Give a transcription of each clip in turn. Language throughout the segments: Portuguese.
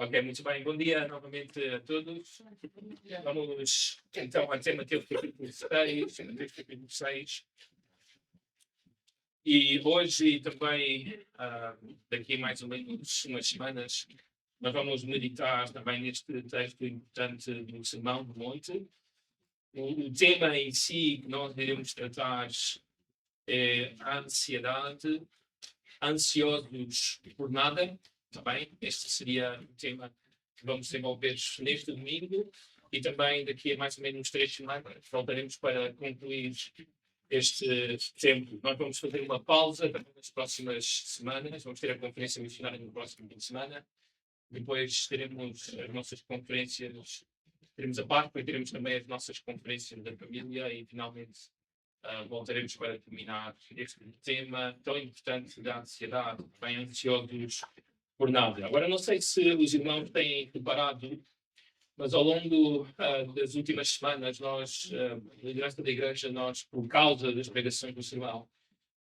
Ok, muito bem. Bom dia novamente a todos. Vamos então a dizer Mateus capítulo 6, Mateus capítulo 6. E hoje e também daqui a mais ou menos umas semanas, nós vamos meditar também neste texto importante do Sermão do Monte. O tema em si que nós iremos tratar é a ansiedade, ansiosos por nada. Tá bem? Este seria o tema que vamos desenvolver neste domingo e também daqui a mais ou menos 3 semanas voltaremos para concluir este tempo. Nós vamos fazer uma pausa nas próximas semanas, vamos ter a conferência missionária no próximo fim de semana, depois teremos as nossas conferências, teremos a Páscoa e teremos também as nossas conferências da família e finalmente voltaremos para terminar este tema tão importante da ansiedade, bem ansiosos por nada. Agora, não sei se os irmãos têm preparado, mas ao longo das últimas semanas, nós, na liderança da igreja, nós, por causa das pregações do Sermão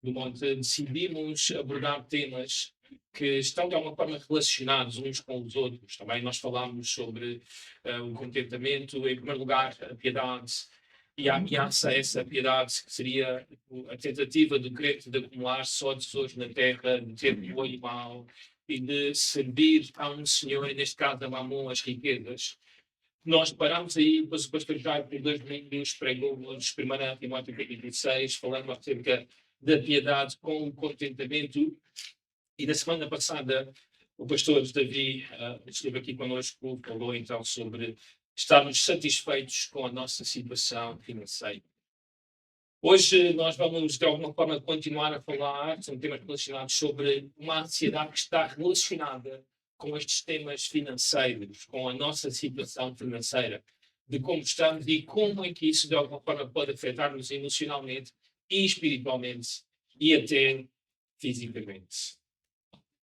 do Monte, decidimos abordar temas que estão de alguma forma relacionados uns com os outros. Também nós falámos sobre o contentamento, em primeiro lugar, a piedade e a ameaça a essa piedade, que seria a tentativa do crente de acumular só tesouros na terra, de ter bom e mal, e de servir a um senhor, e neste caso a Mamon, as riquezas. Nós parámos aí, depois o pastor Jair, por 2 domingos, pregou-nos 1 Timóteo capítulo 6, falando acerca da piedade com o contentamento. E na semana passada, o pastor Davi esteve aqui connosco, falou então sobre estarmos satisfeitos com a nossa situação financeira. Hoje nós vamos, de alguma forma, continuar a falar, são temas relacionados sobre uma ansiedade que está relacionada com estes temas financeiros, com a nossa situação financeira, de como estamos e como é que isso, de alguma forma, pode afetar-nos emocionalmente e espiritualmente e até fisicamente.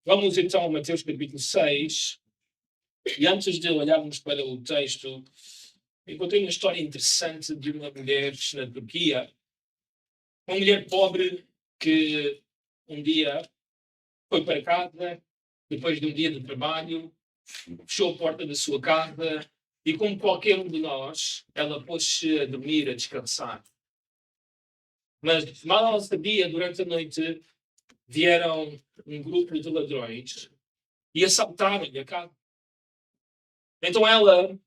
Vamos então a Mateus capítulo 6, e antes de olharmos para o texto, encontrei uma história interessante de uma mulher na Turquia. Uma mulher pobre que um dia foi para casa, depois de um dia de trabalho, fechou a porta da sua casa e, como qualquer um de nós, ela pôs-se a dormir, a descansar. Mas, mal ela sabia, durante a noite, vieram um grupo de ladrões e assaltaram-lhe a casa. Então ela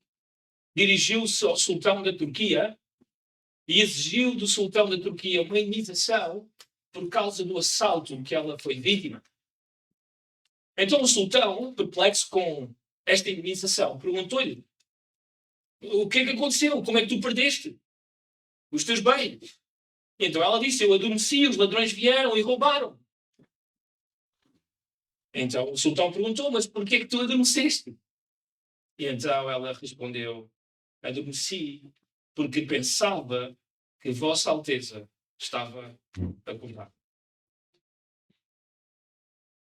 dirigiu-se ao sultão da Turquia e exigiu do sultão da Turquia uma indenização por causa do assalto que ela foi vítima. Então o sultão, perplexo com esta indenização, perguntou-lhe: o que é que aconteceu? Como é que tu perdeste os teus bens? E então ela disse: eu adormeci, os ladrões vieram e roubaram. Então o sultão perguntou: mas por que é que tu adormeceste? E então ela respondeu: adormeci porque pensava que Vossa Alteza estava acordado.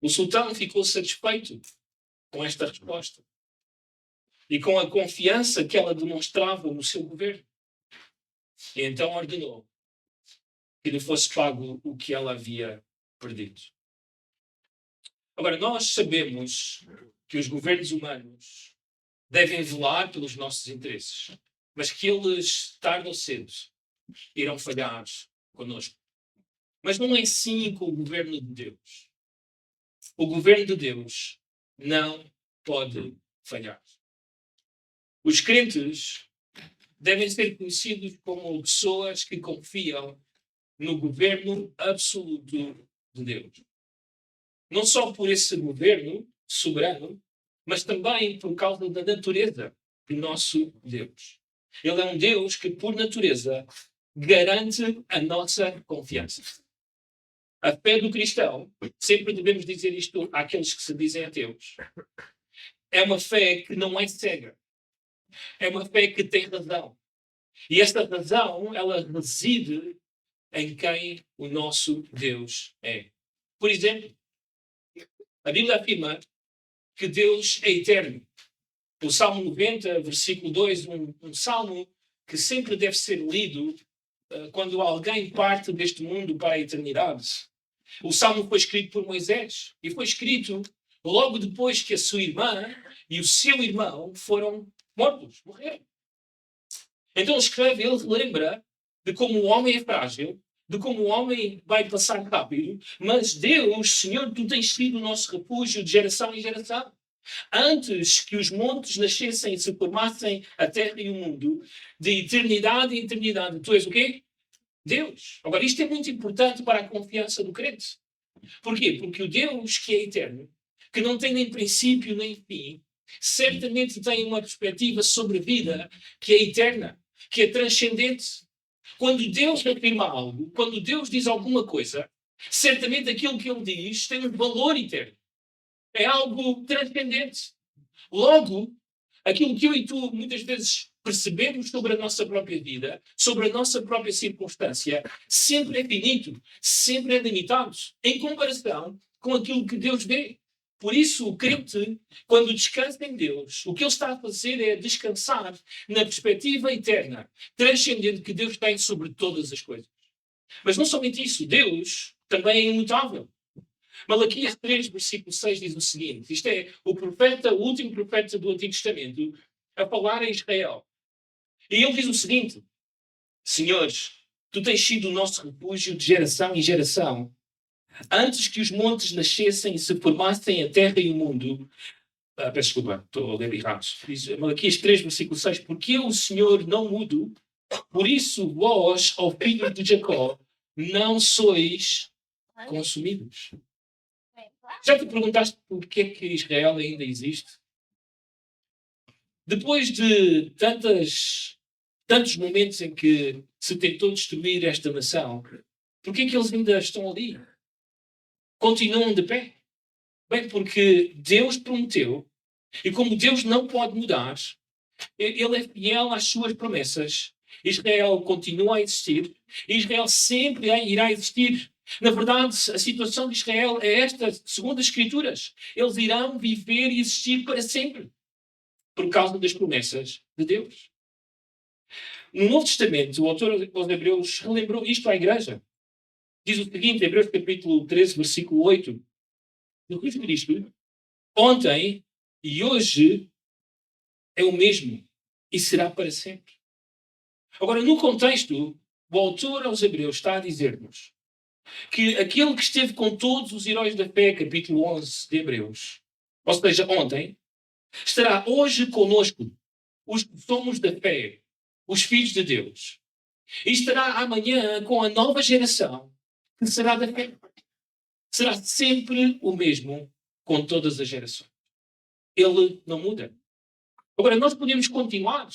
O sultão ficou satisfeito com esta resposta e com a confiança que ela demonstrava no seu governo. E então ordenou que lhe fosse pago o que ela havia perdido. Agora, nós sabemos que os governos humanos devem velar pelos nossos interesses, mas que eles, tarde ou cedo, irão falhar connosco. Mas não é assim com o governo de Deus. O governo de Deus não pode falhar. Os crentes devem ser conhecidos como pessoas que confiam no governo absoluto de Deus. Não só por esse governo soberano, mas também por causa da natureza do nosso Deus. Ele é um Deus que, por natureza, garante a nossa confiança. A fé do cristão, sempre devemos dizer isto àqueles que se dizem ateus, é uma fé que não é cega. É uma fé que tem razão. E esta razão, ela reside em quem o nosso Deus é. Por exemplo, a Bíblia afirma que Deus é eterno. O Salmo 90, versículo 2, um salmo que sempre deve ser lido quando alguém parte deste mundo para a eternidade. O salmo foi escrito por Moisés e foi escrito logo depois que a sua irmã e o seu irmão foram morreram. Então ele escreve, ele lembra de como o homem é frágil, de como o homem vai passar rápido, mas Deus, Senhor, tu tens sido o nosso refúgio de geração em geração. Antes que os montes nascessem e se formassem a terra e o mundo, de eternidade em eternidade, tu és o quê? Deus. Agora, isto é muito importante para a confiança do crente. Porquê? Porque o Deus que é eterno, que não tem nem princípio nem fim, certamente tem uma perspectiva sobre a vida que é eterna, que é transcendente. Quando Deus afirma algo, quando Deus diz alguma coisa, certamente aquilo que Ele diz tem um valor eterno. É algo transcendente. Logo, aquilo que eu e tu muitas vezes percebemos sobre a nossa própria vida, sobre a nossa própria circunstância, sempre é finito, sempre é limitado, em comparação com aquilo que Deus vê. Por isso, o crente, quando descansa em Deus, o que ele está a fazer é descansar na perspectiva eterna, transcendente que Deus tem sobre todas as coisas. Mas não somente isso, Deus também é imutável. Malaquias 3, versículo 6 diz o seguinte, isto é o profeta, o último profeta do Antigo Testamento, a falar a Israel. E ele diz o seguinte, Senhores, tu tens sido o nosso refúgio de geração em geração. Antes que os montes nascessem e se formassem a terra e o mundo. Peço desculpa, estou a ler errado. Diz Malaquias 3, versículo 6, porque eu, o Senhor, não mudo, por isso vós, ó filho de Jacó, não sois consumidos. Já te perguntaste por que é que Israel ainda existe? Depois de tantos momentos em que se tentou destruir esta nação, por que é que eles ainda estão ali? Continuam de pé? Bem, porque Deus prometeu, e como Deus não pode mudar, Ele é fiel às suas promessas. Israel continua a existir, Israel sempre irá existir. Na verdade, a situação de Israel é esta, segundo as Escrituras. Eles irão viver e existir para sempre, por causa das promessas de Deus. No Novo Testamento, o autor aos Hebreus relembrou isto à igreja. Diz o seguinte, Hebreus capítulo 13, versículo 8. Jesus Cristo, ontem e hoje é o mesmo e será para sempre. Agora, no contexto, o autor aos Hebreus está a dizer-nos que aquele que esteve com todos os heróis da fé, capítulo 11 de Hebreus, ou seja, ontem, estará hoje conosco, os que somos da fé, os filhos de Deus, e estará amanhã com a nova geração, que será da fé. Será sempre o mesmo com todas as gerações. Ele não muda. Agora, nós podemos continuar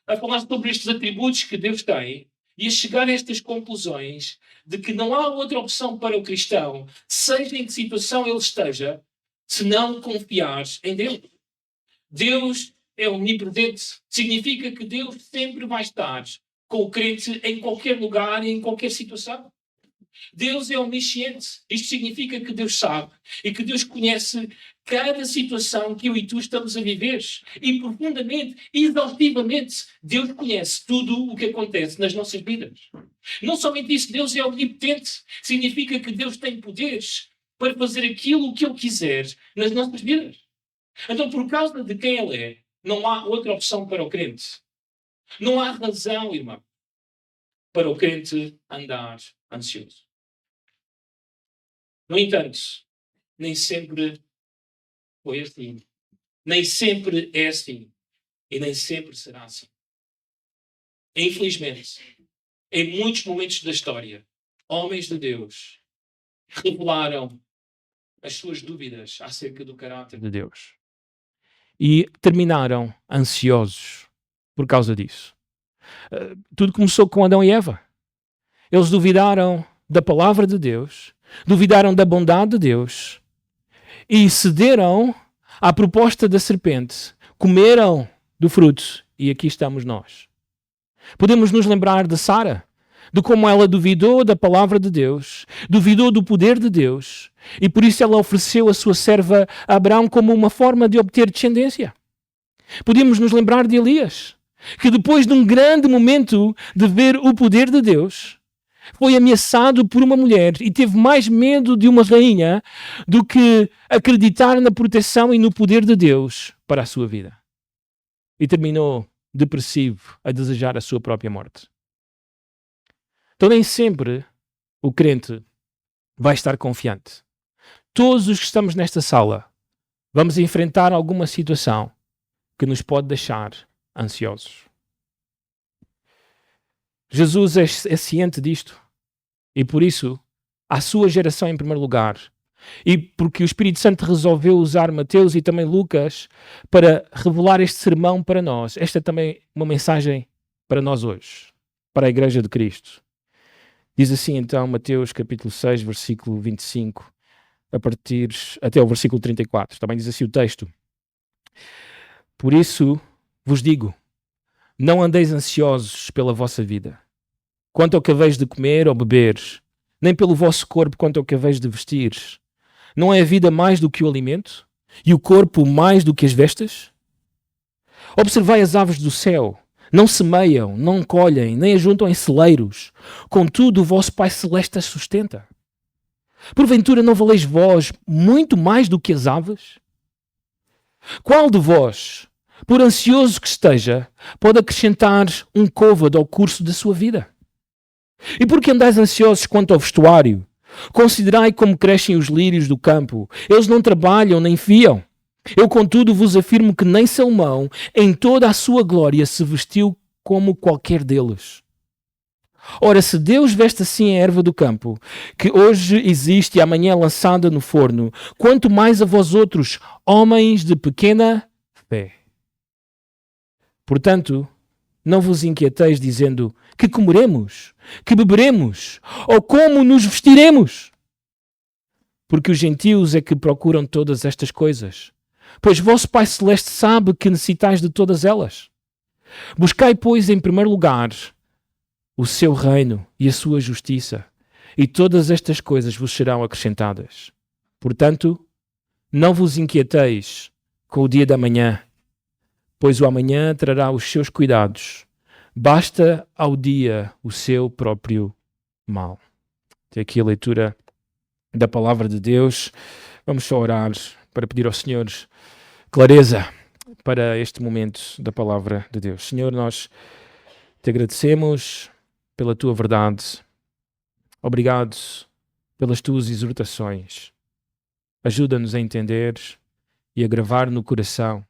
a falar sobre estes atributos que Deus tem e a chegar a estas conclusões de que não há outra opção para o cristão, seja em que situação ele esteja, se não confiar em Deus. Deus é omnipresente. Significa que Deus sempre vai estar com o crente em qualquer lugar e em qualquer situação. Deus é omnisciente. Isto significa que Deus sabe e que Deus conhece cada situação que eu e tu estamos a viver. E profundamente, exaustivamente, Deus conhece tudo o que acontece nas nossas vidas. Não somente isso, Deus é omnipotente. Significa que Deus tem poderes para fazer aquilo que Ele quiser nas nossas vidas. Então, por causa de quem Ele é, não há outra opção para o crente. Não há razão, irmão, para o crente andar ansioso. No entanto, nem sempre foi assim. Nem sempre é assim. E nem sempre será assim. Infelizmente, em muitos momentos da história, homens de Deus revelaram as suas dúvidas acerca do caráter de Deus. E terminaram ansiosos por causa disso. Tudo começou com Adão e Eva. Eles duvidaram da palavra de Deus, duvidaram da bondade de Deus e cederam à proposta da serpente, comeram do fruto e aqui estamos nós. Podemos nos lembrar de Sara, de como ela duvidou da palavra de Deus, duvidou do poder de Deus e por isso ela ofereceu a sua serva a Abraão como uma forma de obter descendência. Podemos nos lembrar de Elias, que depois de um grande momento de ver o poder de Deus, foi ameaçado por uma mulher e teve mais medo de uma rainha do que acreditar na proteção e no poder de Deus para a sua vida. E terminou depressivo, a desejar a sua própria morte. Então nem sempre o crente vai estar confiante. Todos os que estamos nesta sala vamos enfrentar alguma situação que nos pode deixar ansiosos. Jesus é ciente disto e por isso, à sua geração em primeiro lugar, e porque o Espírito Santo resolveu usar Mateus e também Lucas para revelar este sermão para nós, esta é também uma mensagem para nós hoje, para a Igreja de Cristo. Diz assim então Mateus capítulo 6, versículo 25, a partir até o versículo 34. Também diz assim o texto. Por isso vos digo, não andeis ansiosos pela vossa vida, quanto ao que haveis de comer ou beber, nem pelo vosso corpo quanto ao que haveis de vestir. Não é a vida mais do que o alimento, e o corpo mais do que as vestes? Observai as aves do céu, não semeiam, não colhem, nem ajuntam em celeiros, contudo o vosso Pai Celeste as sustenta. Porventura não valeis vós muito mais do que as aves? Qual de vós, por ansioso que esteja, pode acrescentar um côvado ao curso da sua vida? E por que andais ansiosos quanto ao vestuário? Considerai como crescem os lírios do campo. Eles não trabalham nem fiam. Eu, contudo, vos afirmo que nem Salomão, em toda a sua glória, se vestiu como qualquer deles. Ora, se Deus veste assim a erva do campo, que hoje existe e amanhã é lançada no forno, quanto mais a vós outros, homens de pequena fé. Portanto, não vos inquieteis dizendo que comeremos, que beberemos, ou como nos vestiremos. Porque os gentios é que procuram todas estas coisas, pois vosso Pai Celeste sabe que necessitais de todas elas. Buscai, pois, em primeiro lugar o seu reino e a sua justiça, e todas estas coisas vos serão acrescentadas. Portanto, não vos inquieteis com o dia da manhã, pois o amanhã trará os seus cuidados. Basta ao dia o seu próprio mal. Tem aqui a leitura da palavra de Deus. Vamos só orar para pedir ao Senhor clareza para este momento da palavra de Deus. Senhor, nós te agradecemos pela tua verdade. Obrigado pelas tuas exortações. Ajuda-nos a entender e a gravar no coração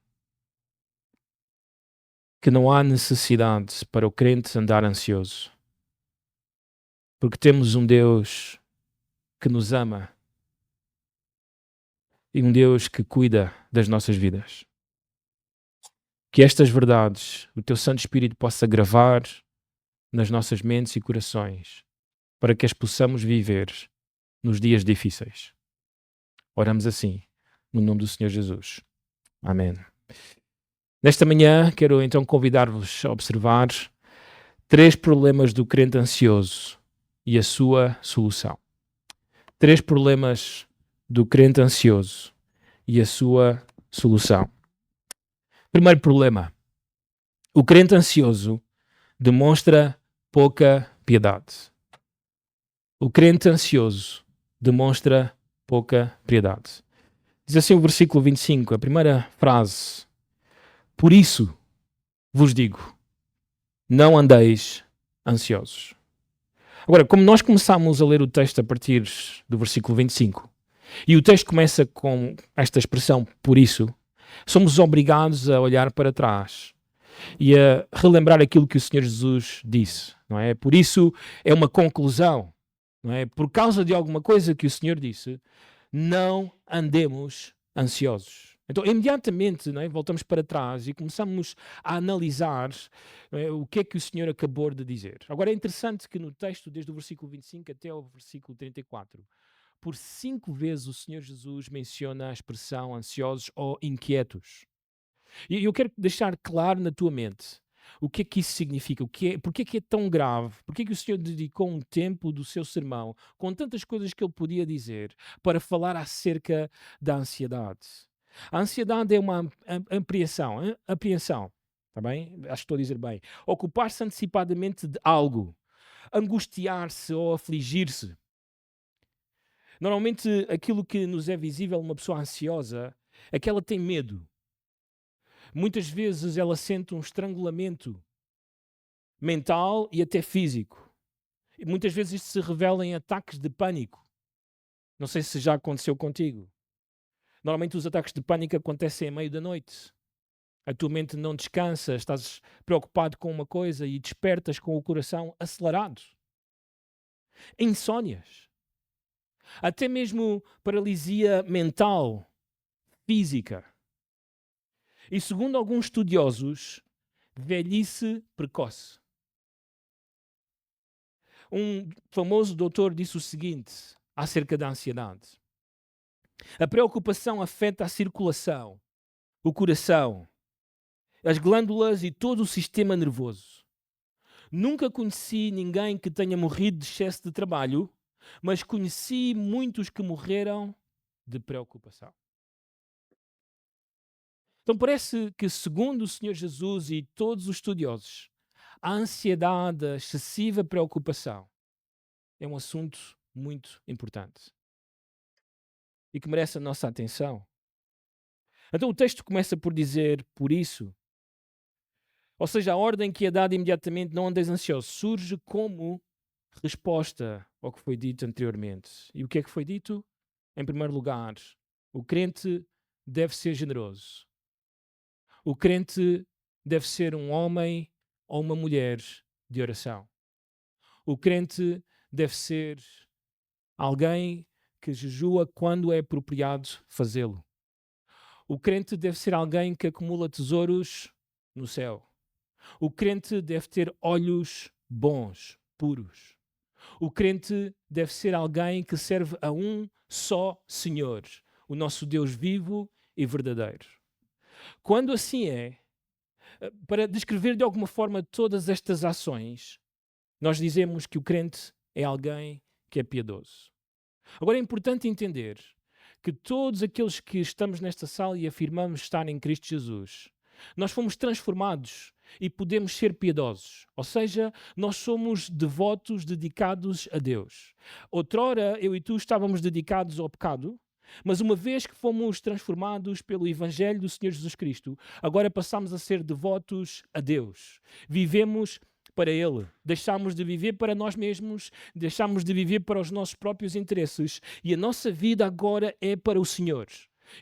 que não há necessidade para o crente andar ansioso, porque temos um Deus que nos ama e um Deus que cuida das nossas vidas. Que estas verdades, o teu Santo Espírito possa gravar nas nossas mentes e corações, para que as possamos viver nos dias difíceis. Oramos assim, no nome do Senhor Jesus. Amém. Nesta manhã, quero então convidar-vos a observar 3 problemas do crente ansioso e a sua solução. 3 problemas do crente ansioso e a sua solução. Primeiro problema. O crente ansioso demonstra pouca piedade. O crente ansioso demonstra pouca piedade. Diz assim o versículo 25, a primeira frase. Por isso vos digo, não andeis ansiosos. Agora, como nós começamos a ler o texto a partir do versículo 25, e o texto começa com esta expressão, por isso, somos obrigados a olhar para trás e a relembrar aquilo que o Senhor Jesus disse, não é? Por isso é uma conclusão, não é? Por causa de alguma coisa que o Senhor disse, não andemos ansiosos. Então, imediatamente, não é? Voltamos para trás e começamos a analisar, não é? O que é que o Senhor acabou de dizer. Agora, é interessante que no texto, desde o versículo 25 até ao versículo 34, por 5 vezes o Senhor Jesus menciona a expressão ansiosos ou inquietos. E eu quero deixar claro na tua mente o que é que isso significa, porque é que é tão grave, porque é que o Senhor dedicou um tempo do seu sermão, com tantas coisas que ele podia dizer, para falar acerca da ansiedade. A ansiedade é uma apreensão, está bem? Acho que estou a dizer bem. Ocupar-se antecipadamente de algo, angustiar-se ou afligir-se. Normalmente, aquilo que nos é visível uma pessoa ansiosa é que ela tem medo. Muitas vezes ela sente um estrangulamento mental e até físico. E muitas vezes isto se revela em ataques de pânico. Não sei se já aconteceu contigo. Normalmente os ataques de pânico acontecem à meio da noite. A tua mente não descansa, estás preocupado com uma coisa e despertas com o coração acelerado. Insónias. Até mesmo paralisia mental, física. E segundo alguns estudiosos, velhice precoce. Um famoso doutor disse o seguinte acerca da ansiedade: a preocupação afeta a circulação, o coração, as glândulas e todo o sistema nervoso. Nunca conheci ninguém que tenha morrido de excesso de trabalho, mas conheci muitos que morreram de preocupação. Então parece que, segundo o Senhor Jesus e todos os estudiosos, a ansiedade, a excessiva preocupação é um assunto muito importante e que merece a nossa atenção. Então o texto começa por dizer, por isso, ou seja, a ordem que é dada imediatamente, não andeis ansiosos, surge como resposta ao que foi dito anteriormente. E o que é que foi dito? Em primeiro lugar, o crente deve ser generoso. O crente deve ser um homem ou uma mulher de oração. O crente deve ser alguém que jejua quando é apropriado fazê-lo. O crente deve ser alguém que acumula tesouros no céu. O crente deve ter olhos bons, puros. O crente deve ser alguém que serve a um só Senhor, o nosso Deus vivo e verdadeiro. Quando assim é, para descrever de alguma forma todas estas ações, nós dizemos que o crente é alguém que é piedoso. Agora é importante entender que todos aqueles que estamos nesta sala e afirmamos estar em Cristo Jesus, nós fomos transformados e podemos ser piedosos. Ou seja, nós somos devotos dedicados a Deus. Outrora, eu e tu estávamos dedicados ao pecado, mas uma vez que fomos transformados pelo Evangelho do Senhor Jesus Cristo, agora passamos a ser devotos a Deus. Vivemos para Ele. Deixamos de viver para nós mesmos, deixamos de viver para os nossos próprios interesses e a nossa vida agora é para o Senhor.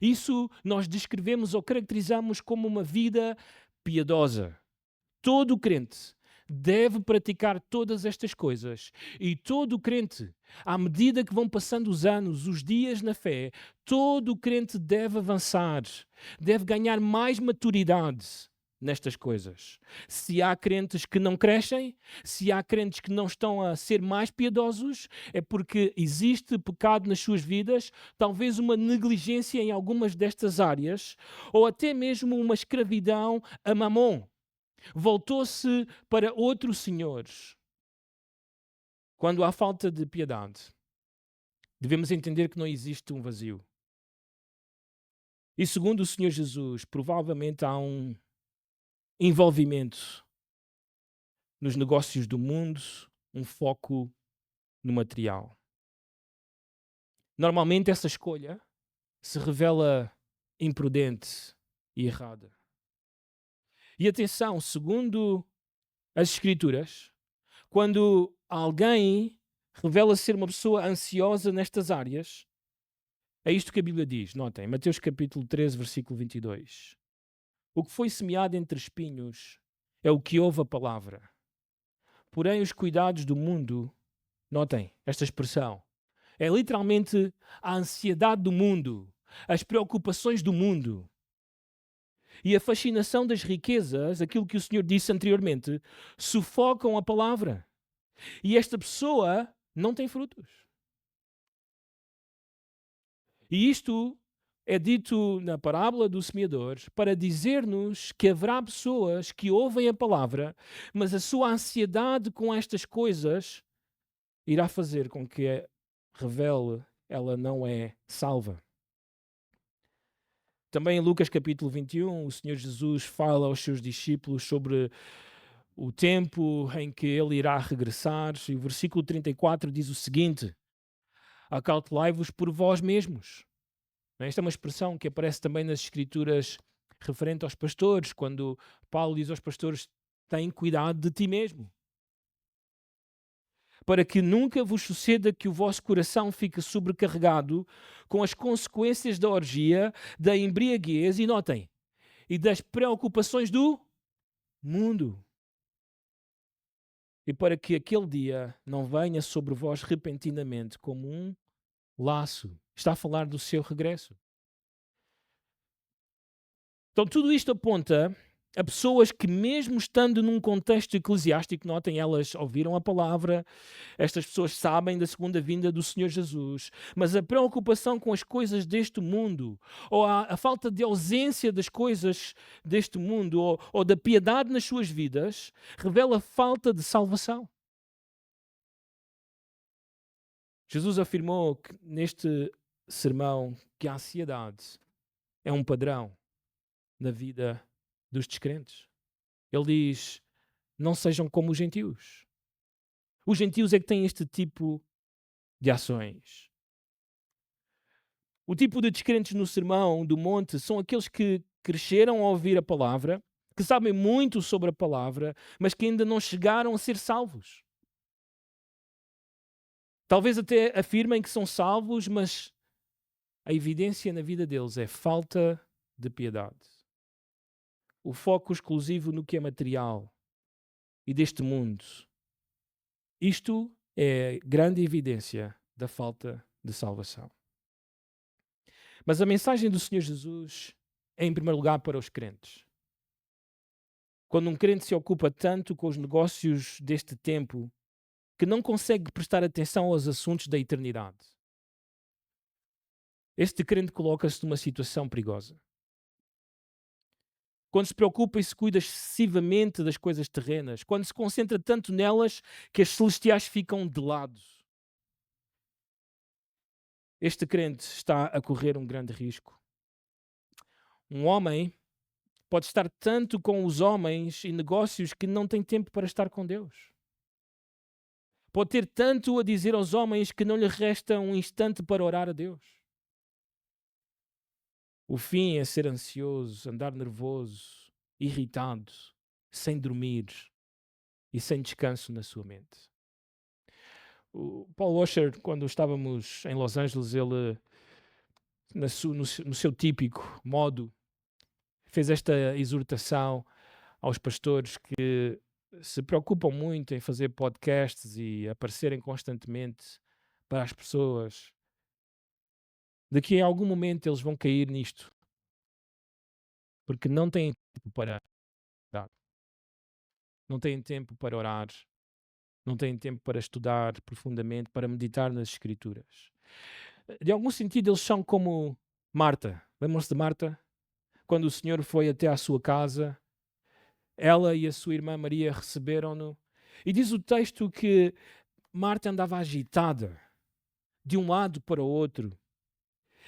Isso nós descrevemos ou caracterizamos como uma vida piedosa. Todo crente deve praticar todas estas coisas e todo crente, à medida que vão passando os anos, os dias na fé, todo crente deve avançar, deve ganhar mais maturidade nestas coisas. Se há crentes que não crescem, se há crentes que não estão a ser mais piedosos, é porque existe pecado nas suas vidas, talvez uma negligência em algumas destas áreas, ou até mesmo uma escravidão a mamon. Voltou-se para outros senhores. Quando há falta de piedade, devemos entender que não existe um vazio. E segundo o Senhor Jesus, provavelmente há um envolvimento nos negócios do mundo, um foco no material. Normalmente essa escolha se revela imprudente e errada. E atenção, segundo as Escrituras, quando alguém revela ser uma pessoa ansiosa nestas áreas, é isto que a Bíblia diz. Notem, Mateus capítulo 13, versículo 22. O que foi semeado entre espinhos é o que ouve a palavra. Porém, os cuidados do mundo, notem esta expressão, é literalmente a ansiedade do mundo, as preocupações do mundo e a fascinação das riquezas, aquilo que o Senhor disse anteriormente, sufocam a palavra. E esta pessoa não tem frutos. E isto é dito na parábola do semeador para dizer-nos que haverá pessoas que ouvem a palavra, mas a sua ansiedade com estas coisas irá fazer com que revele ela não é salva. Também em Lucas capítulo 21, o Senhor Jesus fala aos seus discípulos sobre o tempo em que ele irá regressar. E o versículo 34 diz o seguinte: acautelai-vos por vós mesmos. Esta é uma expressão que aparece também nas Escrituras referente aos pastores, quando Paulo diz aos pastores: tem cuidado de ti mesmo, para que nunca vos suceda que o vosso coração fique sobrecarregado com as consequências da orgia, da embriaguez, e notem, e das preocupações do mundo. E para que aquele dia não venha sobre vós repentinamente como um laço. Está a falar do seu regresso. Então tudo isto aponta a pessoas que, mesmo estando num contexto eclesiástico, notem, elas ouviram a palavra, estas pessoas sabem da segunda vinda do Senhor Jesus, mas a preocupação com as coisas deste mundo, ou a falta de ausência das coisas deste mundo, ou da piedade nas suas vidas, revela falta de salvação. Jesus afirmou que, neste sermão, que a ansiedade é um padrão na vida dos descrentes. Ele diz: não sejam como os gentios. Os gentios é que têm este tipo de ações. O tipo de descrentes no Sermão do Monte são aqueles que cresceram a ouvir a palavra, que sabem muito sobre a palavra, mas que ainda não chegaram a ser salvos. Talvez até afirmem que são salvos, mas a evidência na vida deles é falta de piedade. O foco exclusivo no que é material e deste mundo. Isto é grande evidência da falta de salvação. Mas a mensagem do Senhor Jesus é, em primeiro lugar, para os crentes. Quando um crente se ocupa tanto com os negócios deste tempo que não consegue prestar atenção aos assuntos da eternidade, este crente coloca-se numa situação perigosa. Quando se preocupa e se cuida excessivamente das coisas terrenas, quando se concentra tanto nelas que as celestiais ficam de lado, este crente está a correr um grande risco. Um homem pode estar tanto com os homens e negócios que não tem tempo para estar com Deus. Pode ter tanto a dizer aos homens que não lhe resta um instante para orar a Deus. O fim é ser ansioso, andar nervoso, irritado, sem dormir e sem descanso na sua mente. O Paul Washer, quando estávamos em Los Angeles, ele, no seu típico modo, fez esta exortação aos pastores que se preocupam muito em fazer podcasts e aparecerem constantemente para as pessoas, de que em algum momento eles vão cair nisto, porque não têm tempo para orar, não têm tempo para orar, não têm tempo para estudar profundamente, para meditar nas Escrituras. De algum sentido, eles são como Marta. Lembram-se de Marta? Quando o Senhor foi até à sua casa, ela e a sua irmã Maria receberam-no. E diz o texto que Marta andava agitada, de um lado para o outro.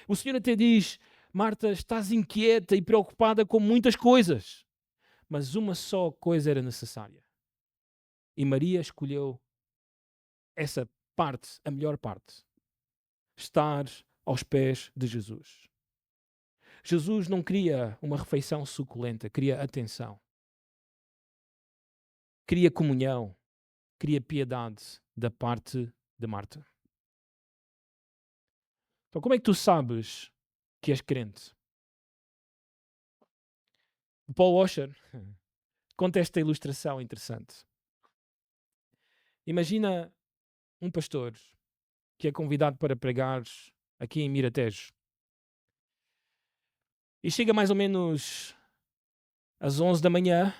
O Senhor até diz: Marta, estás inquieta e preocupada com muitas coisas, mas uma só coisa era necessária. E Maria escolheu essa parte, a melhor parte: estar aos pés de Jesus. Jesus não queria uma refeição suculenta, queria atenção, queria comunhão, queria piedade da parte de Marta. Então, como é que tu sabes que és crente? O Paul Washer conta esta ilustração interessante. Imagina um pastor que é convidado para pregar aqui em Miratejo. E chega mais ou menos às 11 da manhã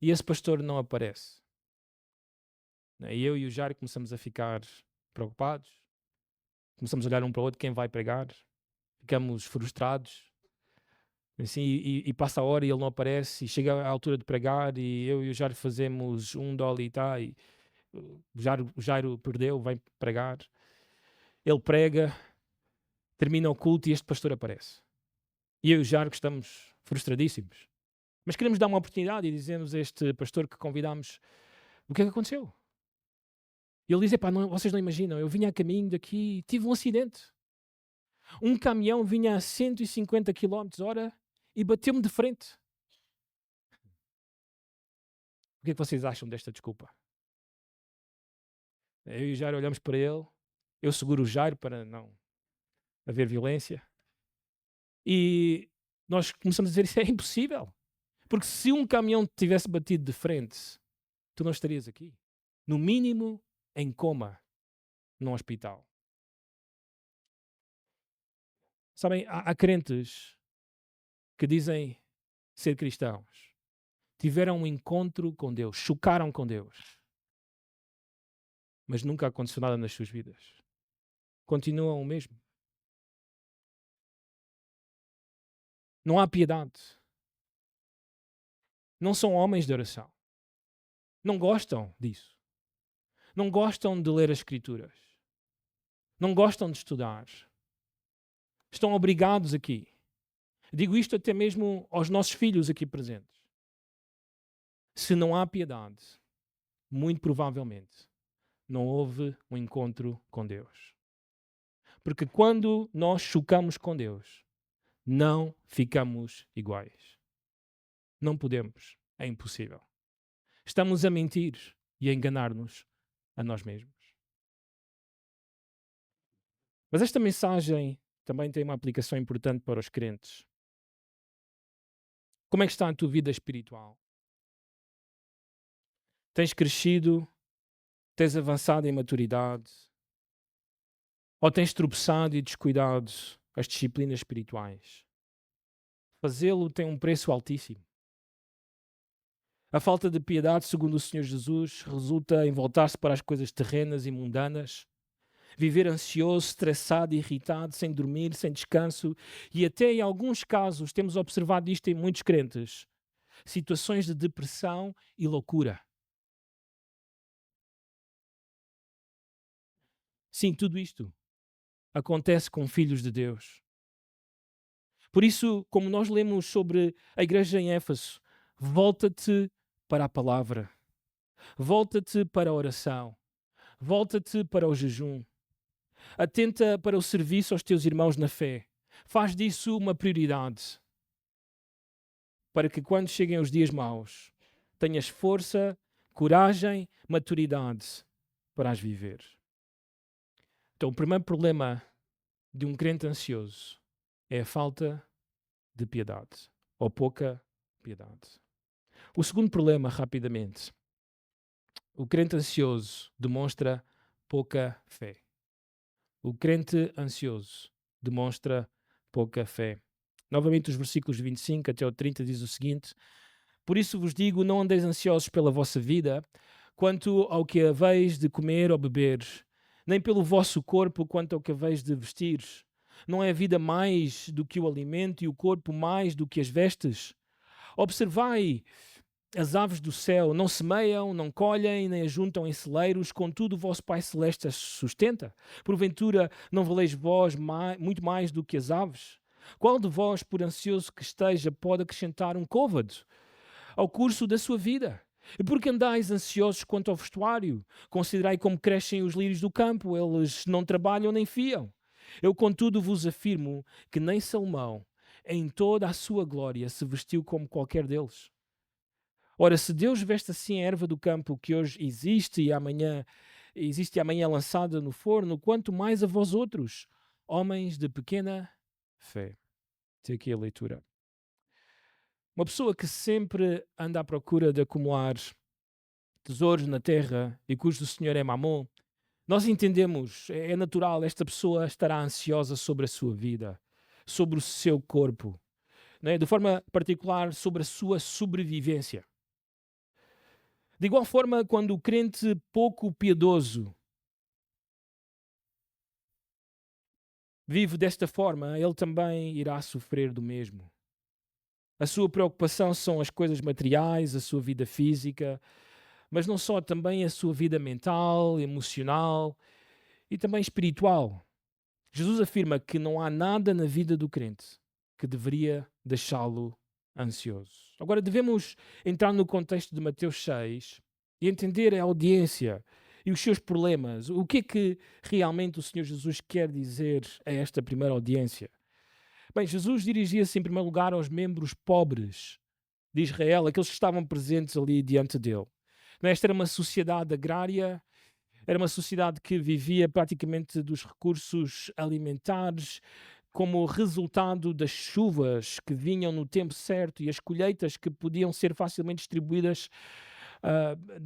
e esse pastor não aparece. E eu e o Jair começamos a ficar preocupados. Começamos a olhar um para o outro, quem vai pregar. Ficamos frustrados. Assim, e passa a hora e ele não aparece. E chega a altura de pregar e eu e o Jair fazemos um dolly e tá. E o Jairo perdeu, vem pregar. Ele prega, termina o culto e este pastor aparece. E eu e o Jairo estamos frustradíssimos. Mas queremos dar uma oportunidade e dizemos a este pastor que convidámos o que é que aconteceu. E ele diz, epá, vocês não imaginam, eu vinha a caminho daqui e tive um acidente. Um caminhão vinha a 150 km/h e bateu-me de frente. O que é que vocês acham desta desculpa? Eu e o Jairo olhamos para ele, eu seguro o Jairo para não haver violência, e nós começamos a dizer, isso é impossível. Porque se um caminhão te tivesse batido de frente, tu não estarias aqui. No mínimo, em coma, num hospital. Sabem, há crentes que dizem ser cristãos, tiveram um encontro com Deus, chocaram com Deus, mas nunca aconteceu nada nas suas vidas. Continuam o mesmo. Não há piedade. Não são homens de oração. Não gostam disso. Não gostam de ler as Escrituras. Não gostam de estudar. Estão obrigados aqui. Digo isto até mesmo aos nossos filhos aqui presentes. Se não há piedade, muito provavelmente não houve um encontro com Deus. Porque quando nós chocamos com Deus, não ficamos iguais. Não podemos. É impossível. Estamos a mentir e a enganar-nos a nós mesmos. Mas esta mensagem também tem uma aplicação importante para os crentes. Como é que está a tua vida espiritual? Tens crescido? Tens avançado em maturidade? Ou tens tropeçado e descuidado as disciplinas espirituais? Fazê-lo tem um preço altíssimo. A falta de piedade, segundo o Senhor Jesus, resulta em voltar-se para as coisas terrenas e mundanas, viver ansioso, estressado, irritado, sem dormir, sem descanso, e até em alguns casos, temos observado isto em muitos crentes, situações de depressão e loucura. Sim, tudo isto acontece com filhos de Deus. Por isso, como nós lemos sobre a igreja em Éfeso, volta-te para a palavra, volta-te para a oração, volta-te para o jejum, atenta para o serviço aos teus irmãos na fé, faz disso uma prioridade, para que quando cheguem os dias maus, tenhas força, coragem, maturidade para as viver. Então, o primeiro problema de um crente ansioso é a falta de piedade, ou pouca piedade. O segundo problema, rapidamente, o crente ansioso demonstra pouca fé. O crente ansioso demonstra pouca fé. Novamente, os versículos 25 até o 30 diz o seguinte: por isso vos digo, não andeis ansiosos pela vossa vida, quanto ao que haveis de comer ou beber, nem pelo vosso corpo, quanto ao que haveis de vestir. Não é a vida mais do que o alimento e o corpo mais do que as vestes? Observai as aves do céu, não semeiam, não colhem, nem ajuntam em celeiros, contudo o vosso Pai Celeste as sustenta. Porventura não valeis vós muito mais do que as aves? Qual de vós, por ansioso que esteja, pode acrescentar um côvado ao curso da sua vida? E por que andais ansiosos quanto ao vestuário? Considerai como crescem os lírios do campo, eles não trabalham nem fiam. Eu, contudo, vos afirmo que nem Salomão, em toda a sua glória, se vestiu como qualquer deles. Ora, se Deus veste assim a erva do campo, que hoje existe e amanhã é lançada no forno, quanto mais a vós outros, homens de pequena fé. Tem aqui a leitura. Uma pessoa que sempre anda à procura de acumular tesouros na terra e cujo Senhor é Mamon, nós entendemos, é natural, esta pessoa estará ansiosa sobre a sua vida, sobre o seu corpo, não é? De forma particular sobre a sua sobrevivência. De igual forma, quando o crente pouco piedoso vive desta forma, ele também irá sofrer do mesmo. A sua preocupação são as coisas materiais, a sua vida física, mas não só, também a sua vida mental, emocional e também espiritual. Jesus afirma que não há nada na vida do crente que deveria deixá-lo ansioso. Agora devemos entrar no contexto de Mateus 6 e entender a audiência e os seus problemas. O que é que realmente o Senhor Jesus quer dizer a esta primeira audiência? Bem, Jesus dirigia-se em primeiro lugar aos membros pobres de Israel, aqueles que estavam presentes ali diante dele. Esta era uma sociedade agrária, era uma sociedade que vivia praticamente dos recursos alimentares, como resultado das chuvas que vinham no tempo certo e as colheitas que podiam ser facilmente distribuídas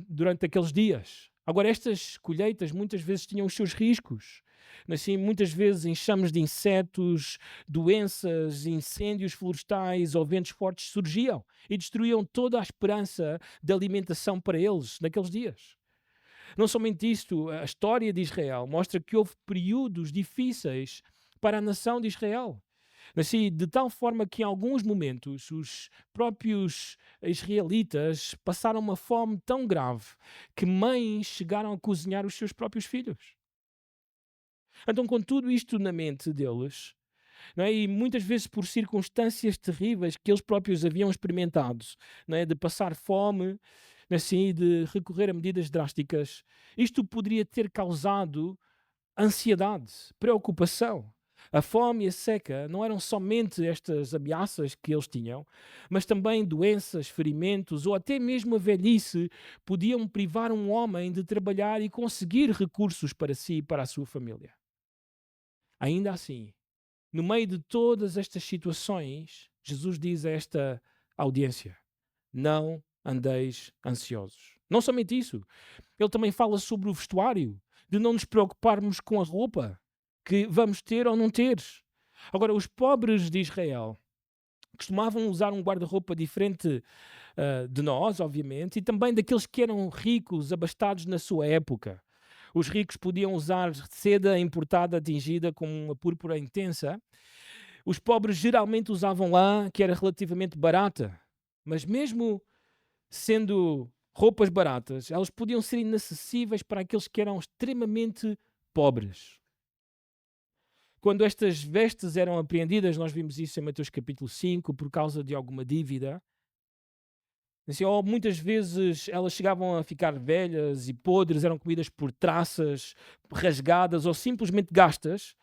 durante aqueles dias. Agora, estas colheitas muitas vezes tinham os seus riscos. Assim, muitas vezes enxames de insetos, doenças, incêndios florestais ou ventos fortes surgiam e destruíam toda a esperança de alimentação para eles naqueles dias. Não somente isto, a história de Israel mostra que houve períodos difíceis para a nação de Israel. Assim, de tal forma que em alguns momentos os próprios israelitas passaram uma fome tão grave que mães chegaram a cozinhar os seus próprios filhos. Então, com tudo isto na mente deles, não é? E muitas vezes por circunstâncias terríveis que eles próprios haviam experimentado, não é? De passar fome, assim, de recorrer a medidas drásticas, isto poderia ter causado ansiedade, preocupação. A fome e a seca não eram somente estas ameaças que eles tinham, mas também doenças, ferimentos ou até mesmo a velhice podiam privar um homem de trabalhar e conseguir recursos para si e para a sua família. Ainda assim, no meio de todas estas situações, Jesus diz a esta audiência: não andeis ansiosos. Não somente isso, ele também fala sobre o vestuário, de não nos preocuparmos com a roupa que vamos ter ou não ter. Agora, os pobres de Israel costumavam usar um guarda-roupa diferente de nós, obviamente, e também daqueles que eram ricos, abastados na sua época. Os ricos podiam usar seda importada tingida com uma púrpura intensa. Os pobres geralmente usavam lã, que era relativamente barata. Mas mesmo sendo roupas baratas, elas podiam ser inacessíveis para aqueles que eram extremamente pobres. Quando estas vestes eram apreendidas, nós vimos isso em Mateus capítulo 5, por causa de alguma dívida, assim, ou muitas vezes elas chegavam a ficar velhas e podres, eram comidas por traças, rasgadas ou simplesmente gastas,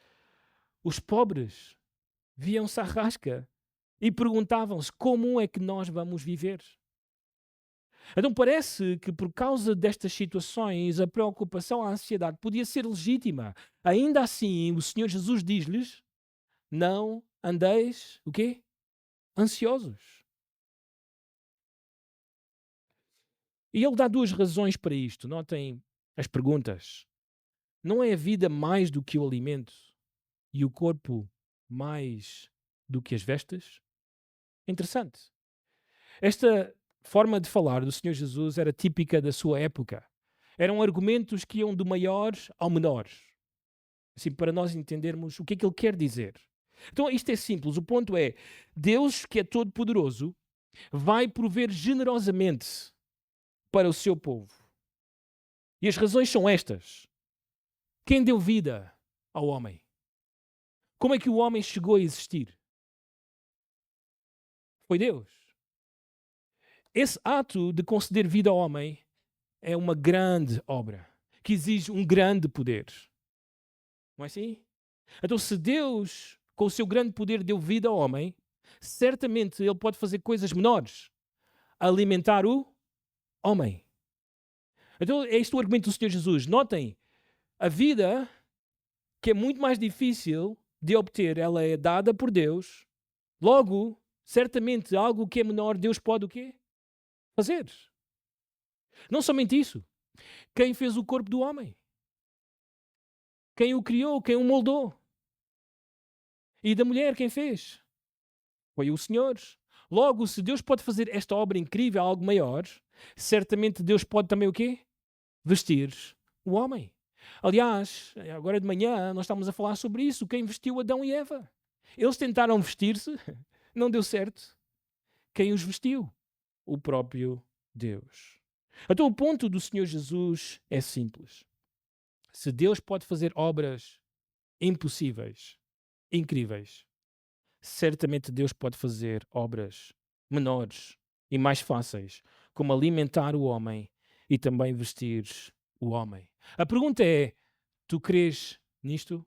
os pobres viam-se à rasca e perguntavam-se como é que nós vamos viver. Então parece que por causa destas situações a preocupação, a ansiedade podia ser legítima. Ainda assim, o Senhor Jesus diz-lhes: não andeis, o quê? Ansiosos. E ele dá duas razões para isto. Notem as perguntas. Não é a vida mais do que o alimento e o corpo mais do que as vestes? Interessante. Esta forma de falar do Senhor Jesus era típica da sua época. Eram argumentos que iam do maior ao menor. Assim, para nós entendermos o que é que ele quer dizer. Então, isto é simples. O ponto é: Deus, que é todo-poderoso, vai prover generosamente para o seu povo. E as razões são estas. Quem deu vida ao homem? Como é que o homem chegou a existir? Foi Deus. Esse ato de conceder vida ao homem é uma grande obra, que exige um grande poder. Não é assim? Então, se Deus, com o seu grande poder, deu vida ao homem, certamente ele pode fazer coisas menores. Alimentar o homem. Então, é este o argumento do Senhor Jesus. Notem, a vida, que é muito mais difícil de obter, ela é dada por Deus. Logo, certamente, algo que é menor, Deus pode o quê? Fazer. Não somente isso. Quem fez o corpo do homem? Quem o criou? Quem o moldou? E da mulher, quem fez? Foi o Senhor. Logo, se Deus pode fazer esta obra incrível, algo maior, certamente Deus pode também o quê? Vestir o homem. Aliás, agora de manhã nós estamos a falar sobre isso. Quem vestiu Adão e Eva? Eles tentaram vestir-se, não deu certo. Quem os vestiu? O próprio Deus. Então o ponto do Senhor Jesus é simples. Se Deus pode fazer obras impossíveis, incríveis, certamente Deus pode fazer obras menores e mais fáceis, como alimentar o homem e também vestir o homem. A pergunta é: tu crês nisto?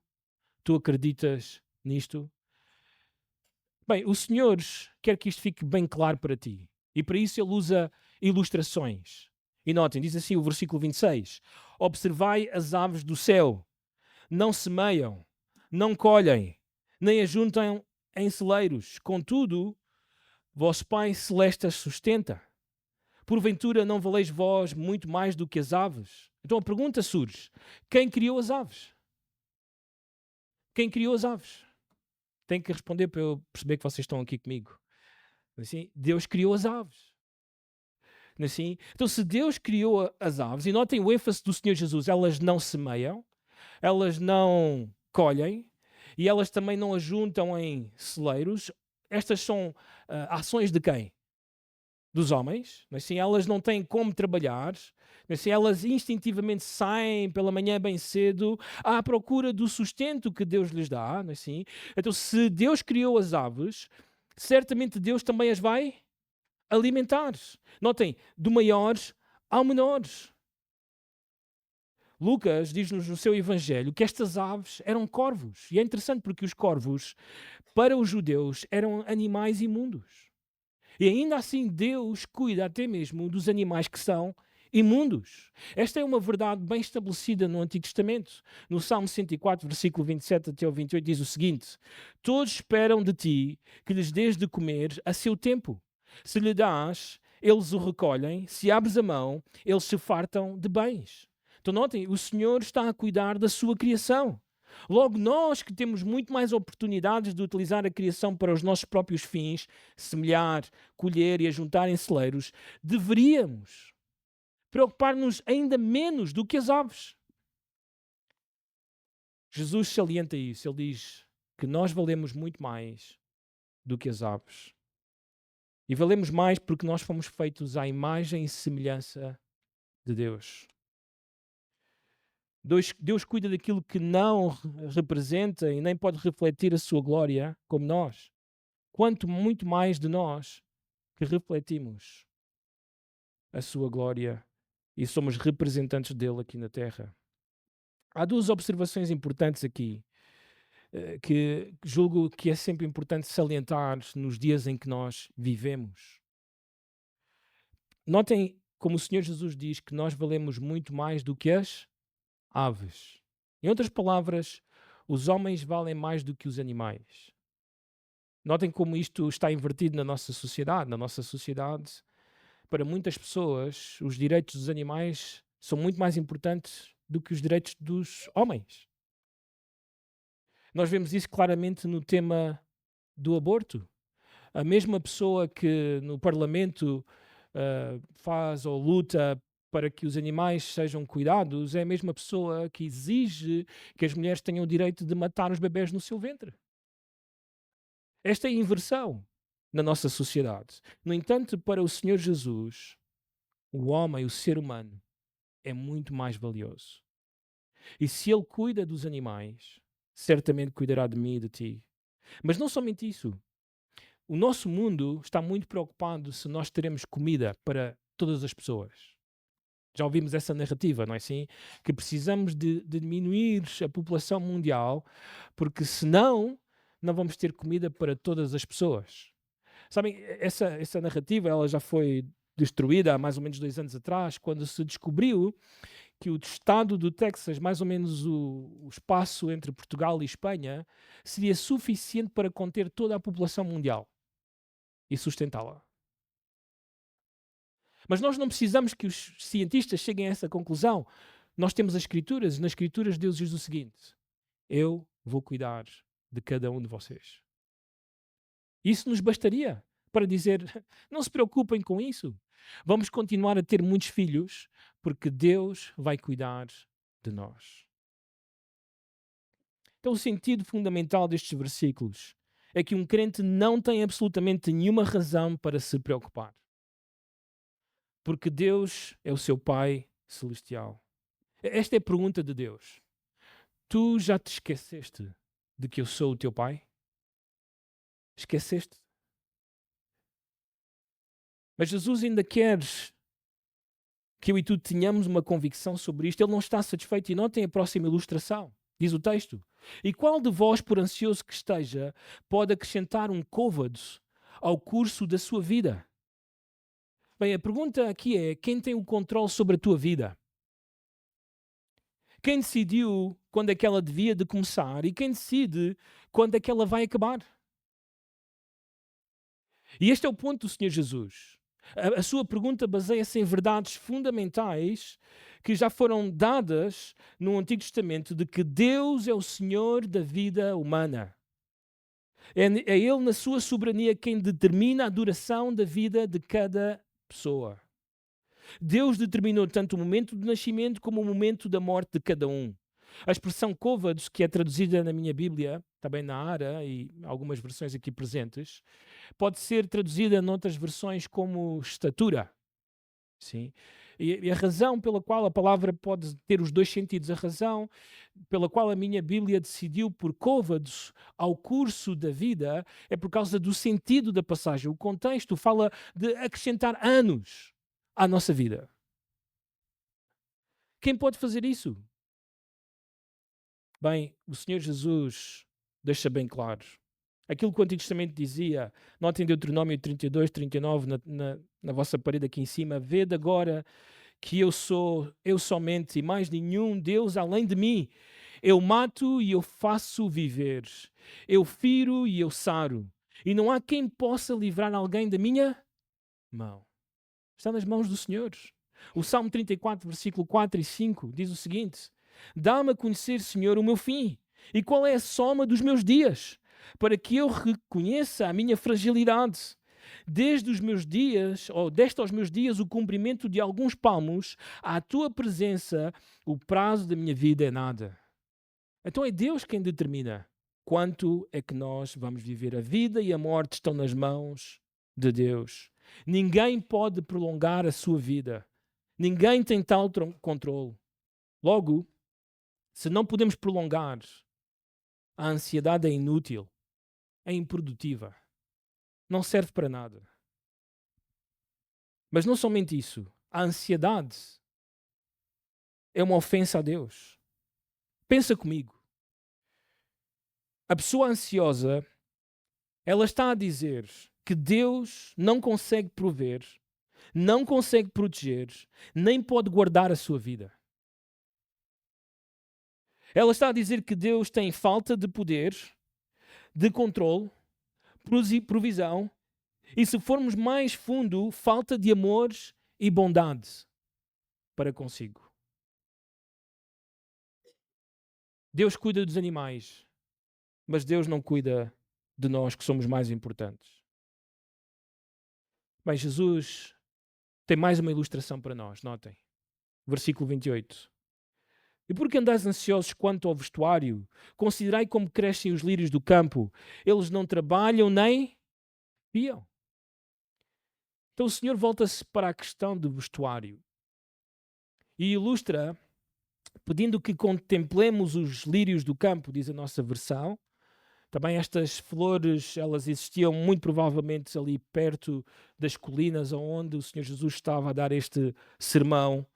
Tu acreditas nisto? Bem, o Senhor quer que isto fique bem claro para ti. E para isso ele usa ilustrações. E notem, diz assim o versículo 26: Observai as aves do céu, não semeiam, não colhem, nem ajuntam em celeiros. Contudo, vosso Pai Celeste as sustenta. Porventura não valeis vós muito mais do que as aves? Então a pergunta surge: quem criou as aves? Quem criou as aves? Tenho que responder para eu perceber que vocês estão aqui comigo. Assim, Deus criou as aves. Assim, então, se Deus criou as aves, e notem o ênfase do Senhor Jesus, elas não semeiam, elas não colhem e elas também não ajuntam em celeiros. Estas são ações de quem? Dos homens. Assim, elas não têm como trabalhar. Assim, elas instintivamente saem pela manhã bem cedo à procura do sustento que Deus lhes dá. Assim. Então, se Deus criou as aves, certamente Deus também as vai alimentar. Notem, do maiores ao menores. Lucas diz-nos no seu Evangelho que estas aves eram corvos. E é interessante porque os corvos, para os judeus, eram animais imundos. E ainda assim Deus cuida até mesmo dos animais que são imundos. Esta é uma verdade bem estabelecida no Antigo Testamento. No Salmo 104, versículo 27 até o 28, diz o seguinte: Todos esperam de ti que lhes dês de comer a seu tempo. Se lhe dás, eles o recolhem. Se abres a mão, eles se fartam de bens. Então notem, o Senhor está a cuidar da sua criação. Logo, nós que temos muito mais oportunidades de utilizar a criação para os nossos próprios fins, semear, colher e ajuntar em celeiros, deveríamos preocupar-nos ainda menos do que as aves. Jesus salienta isso. Ele diz que nós valemos muito mais do que as aves. E valemos mais porque nós fomos feitos à imagem e semelhança de Deus. Deus cuida daquilo que não representa e nem pode refletir a sua glória como nós. Quanto muito mais de nós que refletimos a sua glória e somos representantes dele aqui na Terra. Há duas observações importantes aqui que julgo que é sempre importante salientar nos dias em que nós vivemos. Notem como o Senhor Jesus diz que nós valemos muito mais do que as aves. Em outras palavras, os homens valem mais do que os animais. Notem como isto está invertido na nossa sociedade. Na nossa sociedade, para muitas pessoas, os direitos dos animais são muito mais importantes do que os direitos dos homens. Nós vemos isso claramente no tema do aborto. A mesma pessoa que no Parlamento faz ou luta para que os animais sejam cuidados é a mesma pessoa que exige que as mulheres tenham o direito de matar os bebés no seu ventre. Esta é a inversão na nossa sociedade. No entanto, para o Senhor Jesus, o homem, o ser humano, é muito mais valioso. E se Ele cuida dos animais, certamente cuidará de mim e de ti. Mas não somente isso. O nosso mundo está muito preocupado se nós teremos comida para todas as pessoas. Já ouvimos essa narrativa, não é assim? Que precisamos de diminuir a população mundial, porque senão não vamos ter comida para todas as pessoas. Sabem, essa narrativa ela já foi destruída há mais ou menos 2 anos atrás, quando se descobriu que o estado do Texas, mais ou menos o espaço entre Portugal e Espanha, seria suficiente para conter toda a população mundial e sustentá-la. Mas nós não precisamos que os cientistas cheguem a essa conclusão. Nós temos as Escrituras, e nas Escrituras Deus diz o seguinte: eu vou cuidar de cada um de vocês. Isso nos bastaria para dizer, não se preocupem com isso. Vamos continuar a ter muitos filhos, porque Deus vai cuidar de nós. Então, o sentido fundamental destes versículos é que um crente não tem absolutamente nenhuma razão para se preocupar. Porque Deus é o seu Pai celestial. Esta é a pergunta de Deus. Tu já te esqueceste de que eu sou o teu Pai? Esqueceste? Mas Jesus ainda quer que eu e tu tenhamos uma convicção sobre isto. Ele não está satisfeito. E notem a próxima ilustração. Diz o texto: E qual de vós, por ansioso que esteja, pode acrescentar um côvado ao curso da sua vida? Bem, a pergunta aqui é: quem tem o controle sobre a tua vida? Quem decidiu quando é que ela devia de começar e quem decide quando é que ela vai acabar? E este é o ponto do Senhor Jesus. A sua pergunta baseia-se em verdades fundamentais que já foram dadas no Antigo Testamento de que Deus é o Senhor da vida humana. É Ele, na sua soberania, quem determina a duração da vida de cada pessoa. Deus determinou tanto o momento do nascimento como o momento da morte de cada um. A expressão côvados, que é traduzida na minha Bíblia, também na ARA e algumas versões aqui presentes, pode ser traduzida noutras versões como estatura. Sim. E a razão pela qual a palavra pode ter os dois sentidos, a razão pela qual a minha Bíblia decidiu por côvados ao curso da vida, é por causa do sentido da passagem. O contexto fala de acrescentar anos à nossa vida. Quem pode fazer isso? Bem, o Senhor Jesus deixa bem claro. Aquilo que o Antigo Testamento dizia, notem Deuteronômio 32, 39 na vossa parede aqui em cima: vede agora que eu sou eu somente e mais nenhum Deus além de mim. Eu mato e eu faço viver. Eu firo e eu saro. E não há quem possa livrar alguém da minha mão. Está nas mãos do Senhor. O Salmo 34, versículo 4 e 5 diz o seguinte: dá-me a conhecer, Senhor, o meu fim e qual é a soma dos meus dias, para que eu reconheça a minha fragilidade. Desde os meus dias, ou deste aos meus dias, o cumprimento de alguns palmos, à tua presença, o prazo da minha vida é nada. Então é Deus quem determina quanto é que nós vamos viver. A vida e a morte estão nas mãos de Deus. Ninguém pode prolongar a sua vida. Ninguém tem tal controle. Logo, se não podemos prolongar, a ansiedade é inútil, é improdutiva, não serve para nada. Mas não somente isso, a ansiedade é uma ofensa a Deus. Pensa comigo. A pessoa ansiosa, ela está a dizer que Deus não consegue prover, não consegue proteger, nem pode guardar a sua vida. Ela está a dizer que Deus tem falta de poder, de controle, provisão e, se formos mais fundo, falta de amor e bondade para consigo. Deus cuida dos animais, mas Deus não cuida de nós que somos mais importantes. Bem, Jesus tem mais uma ilustração para nós, notem. Versículo 28. E porque andais ansiosos quanto ao vestuário, considerai como crescem os lírios do campo. Eles não trabalham nem fiam. Então o Senhor volta-se para a questão do vestuário e ilustra, pedindo que contemplemos os lírios do campo, diz a nossa versão. Também estas flores, elas existiam muito provavelmente ali perto das colinas onde o Senhor Jesus estava a dar este sermão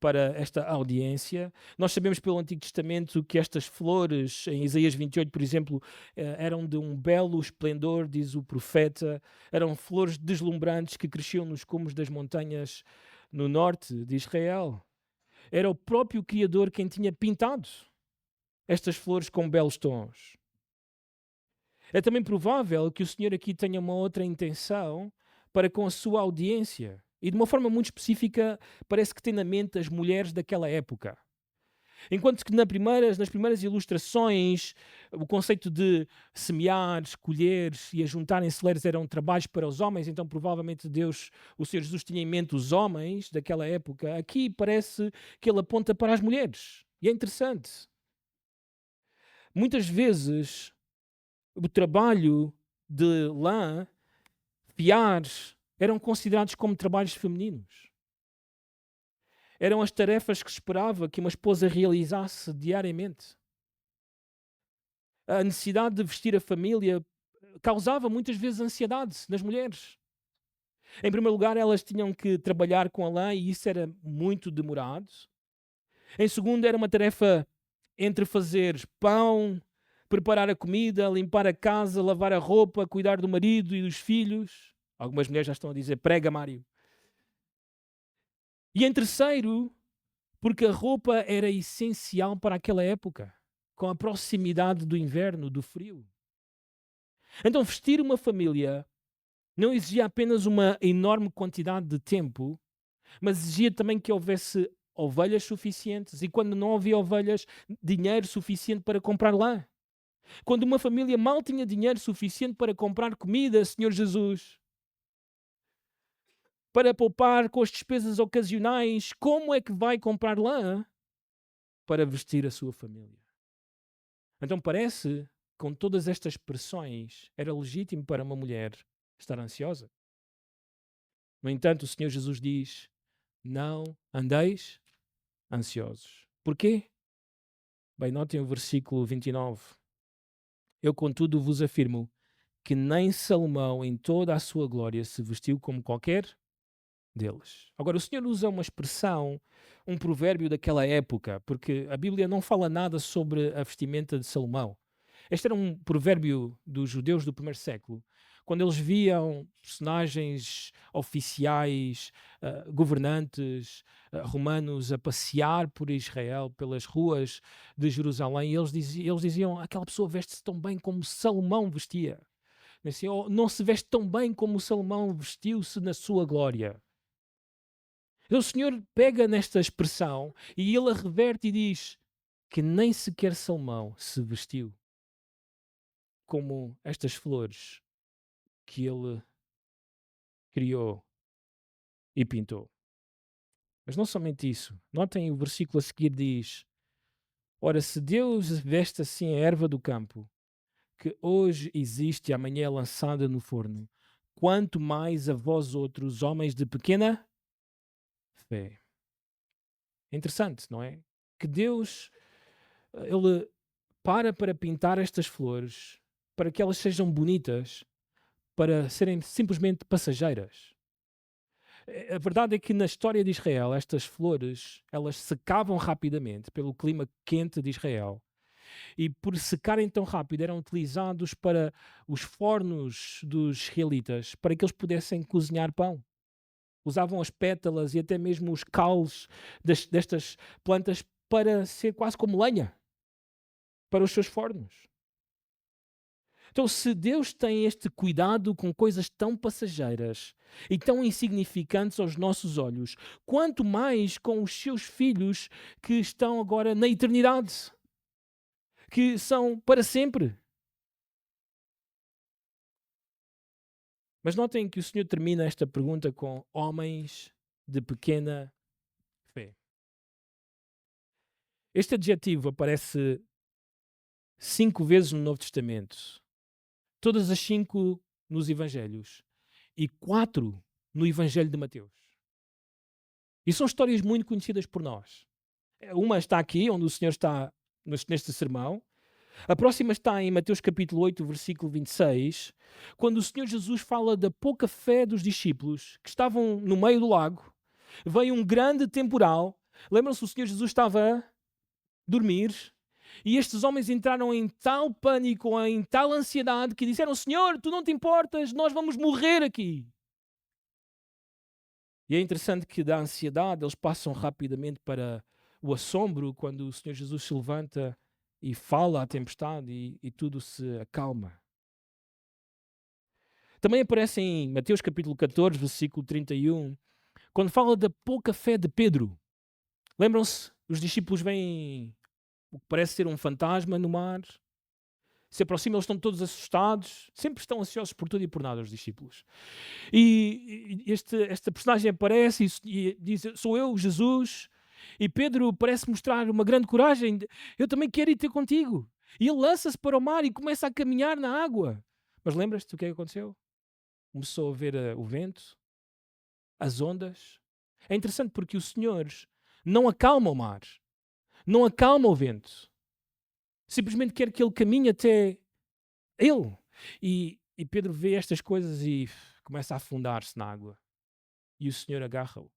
para esta audiência. Nós sabemos pelo Antigo Testamento que estas flores, em Isaías 28, por exemplo, eram de um belo esplendor, diz o profeta. Eram flores deslumbrantes que cresciam nos cumes das montanhas no norte de Israel. Era o próprio Criador quem tinha pintado estas flores com belos tons. É também provável que o Senhor aqui tenha uma outra intenção para com a sua audiência. E de uma forma muito específica, parece que tem na mente as mulheres daquela época. Enquanto que nas primeiras ilustrações, o conceito de semear, colher e ajuntarem celeiros eram trabalhos para os homens, então provavelmente Deus, o Senhor Jesus, tinha em mente os homens daquela época. Aqui parece que ele aponta para as mulheres. E é interessante. Muitas vezes, o trabalho de lã, fiar, eram considerados como trabalhos femininos. Eram as tarefas que se esperava que uma esposa realizasse diariamente. A necessidade de vestir a família causava muitas vezes ansiedade nas mulheres. Em primeiro lugar, elas tinham que trabalhar com a lã e isso era muito demorado. Em segundo, era uma tarefa entre fazer pão, preparar a comida, limpar a casa, lavar a roupa, cuidar do marido e dos filhos. Algumas mulheres já estão a dizer, prega, Mário. E em terceiro, porque a roupa era essencial para aquela época, com a proximidade do inverno, do frio. Então, vestir uma família não exigia apenas uma enorme quantidade de tempo, mas exigia também que houvesse ovelhas suficientes e, quando não havia ovelhas, dinheiro suficiente para comprar lã. Quando uma família mal tinha dinheiro suficiente para comprar comida, Senhor Jesus, para poupar com as despesas ocasionais, como é que vai comprar lã para vestir a sua família? Então parece, com todas estas pressões, era legítimo para uma mulher estar ansiosa. No entanto, o Senhor Jesus diz, não andeis ansiosos. Porquê? Bem, notem o versículo 29. Eu, contudo, vos afirmo que nem Salomão, em toda a sua glória, se vestiu como qualquer deles. Agora, o Senhor usa uma expressão, um provérbio daquela época, porque a Bíblia não fala nada sobre a vestimenta de Salomão. Este era um provérbio dos judeus do primeiro século, quando eles viam personagens oficiais, governantes romanos a passear por Israel, pelas ruas de Jerusalém, e eles diziam, aquela pessoa veste-se tão bem como Salomão vestia. Assim, oh, não se veste tão bem como Salomão vestiu-se na sua glória. Então o Senhor pega nesta expressão e ele a reverte e diz que nem sequer Salomão se vestiu como estas flores que ele criou e pintou. Mas não somente isso. Notem o versículo a seguir diz, ora, se Deus veste assim a erva do campo, que hoje existe e amanhã é lançada no forno, quanto mais a vós outros, homens de pequena fé. É interessante, não é? Que Deus, ele para pintar estas flores, para que elas sejam bonitas, para serem simplesmente passageiras. A verdade é que na história de Israel, estas flores, elas secavam rapidamente pelo clima quente de Israel. E por secarem tão rápido, eram utilizados para os fornos dos israelitas, para que eles pudessem cozinhar pão. Usavam as pétalas e até mesmo os caules destas plantas para ser quase como lenha para os seus fornos. Então, se Deus tem este cuidado com coisas tão passageiras e tão insignificantes aos nossos olhos, quanto mais com os seus filhos que estão agora na eternidade, que são para sempre. Mas notem que o Senhor termina esta pergunta com homens de pequena fé. Este adjetivo aparece 5 vezes no Novo Testamento, todas as 5 nos Evangelhos e 4 no Evangelho de Mateus. E são histórias muito conhecidas por nós. Uma está aqui, onde o Senhor está neste sermão. A próxima está em Mateus capítulo 8, versículo 26, quando o Senhor Jesus fala da pouca fé dos discípulos que estavam no meio do lago. Veio um grande temporal. Lembram-se, o Senhor Jesus estava a dormir e estes homens entraram em tal pânico, em tal ansiedade, que disseram, Senhor, tu não te importas, nós vamos morrer aqui. E é interessante que da ansiedade eles passam rapidamente para o assombro quando o Senhor Jesus se levanta e fala à tempestade e tudo se acalma. Também aparece em Mateus capítulo 14, versículo 31, quando fala da pouca fé de Pedro. Lembram-se? Os discípulos veem o que parece ser um fantasma no mar. Se aproximam, eles estão todos assustados. Sempre estão ansiosos por tudo e por nada, os discípulos. E esta personagem aparece e diz, sou eu, Jesus. E Pedro parece mostrar uma grande coragem. Eu também quero ir ter contigo. E ele lança-se para o mar e começa a caminhar na água. Mas lembras-te do que é que aconteceu? Começou a ver o vento, as ondas. É interessante porque o Senhor não acalma o mar, não acalma o vento. Simplesmente quer que ele caminhe até ele. E Pedro vê estas coisas e começa a afundar-se na água. E o Senhor agarra-o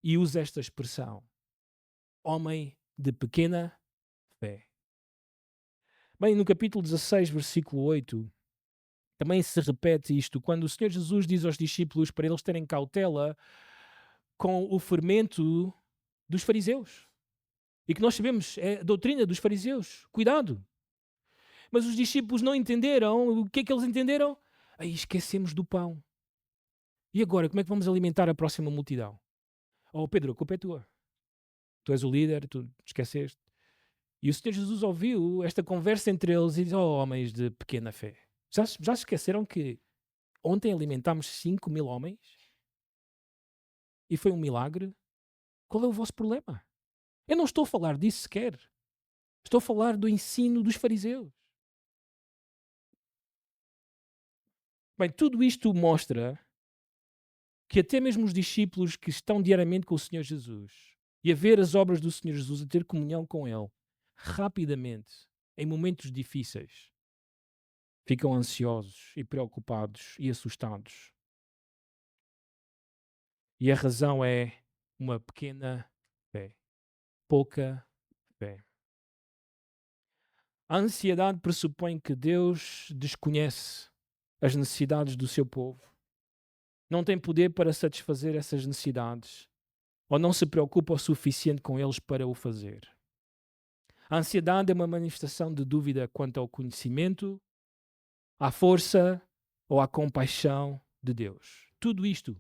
e usa esta expressão: homem de pequena fé. Bem, no capítulo 16, versículo 8, também se repete isto, quando o Senhor Jesus diz aos discípulos para eles terem cautela com o fermento dos fariseus. E que nós sabemos, é a doutrina dos fariseus. Cuidado! Mas os discípulos não entenderam. O que é que eles entenderam? Aí esquecemos do pão. E agora, como é que vamos alimentar a próxima multidão? Oh, Pedro, a culpa é tua. Tu és o líder, tu esqueceste. E o Senhor Jesus ouviu esta conversa entre eles e disse: oh, homens de pequena fé. Já se esqueceram que ontem alimentámos 5.000 homens? E foi um milagre? Qual é o vosso problema? Eu não estou a falar disso sequer. Estou a falar do ensino dos fariseus. Bem, tudo isto mostra que até mesmo os discípulos que estão diariamente com o Senhor Jesus e a ver as obras do Senhor Jesus, a ter comunhão com Ele, rapidamente, em momentos difíceis, ficam ansiosos e preocupados e assustados. E a razão é uma pequena fé, pouca fé. A ansiedade pressupõe que Deus desconhece as necessidades do seu povo, não tem poder para satisfazer essas necessidades, ou não se preocupa o suficiente com eles para o fazer. A ansiedade é uma manifestação de dúvida quanto ao conhecimento, à força ou à compaixão de Deus. Tudo isto